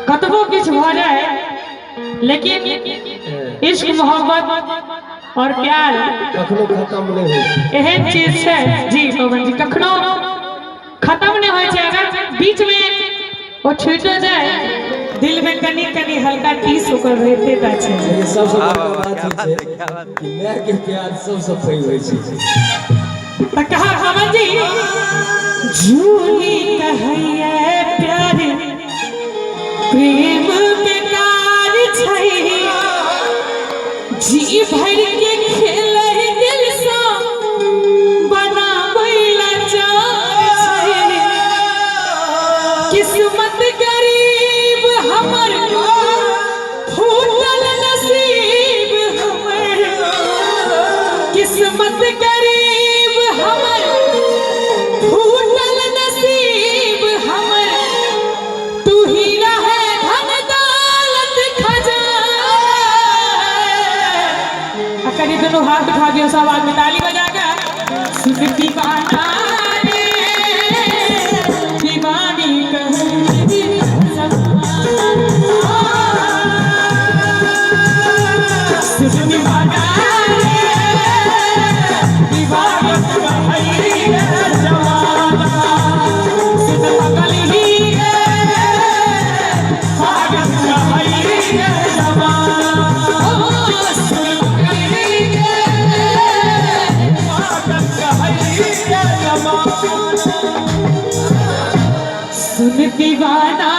कतबो किछ हो जाए लेकिन इश्क मोहब्बत और प्यार कखनो खत्म नहीं होय एहन चीज है जी पवन जी कखनो खत्म नहीं होय छै। अगर बीच में वो छूट जाए दिल में कनी कनी हल्का टीस होकर रहते ता छै। ये सबसे बड़का बात है कि माय के प्यार सबसे पैघ होय छै। त कहा पवन जी झूठी कहैया प्यार प्रेम बेकार छै जी भर के खेले दिल सा बनाबै लाचार छै। किस्मत गरीब हमर फूटल नसीब हमर किस्मत गरीब हमर फूटल नसीब हमर तू ही रहे धन दौलत खजाना। करी दोनों हाथ उठा दियो सब आदमी ताली बजाकर सुन दीवाना रे दीवानी कहती सुन दीवाना रे दीवानी कहती जमाना सुन पगल ही पागल कहती जमाना सुन पगल ही पागल कहती जमाना सुन दीवाना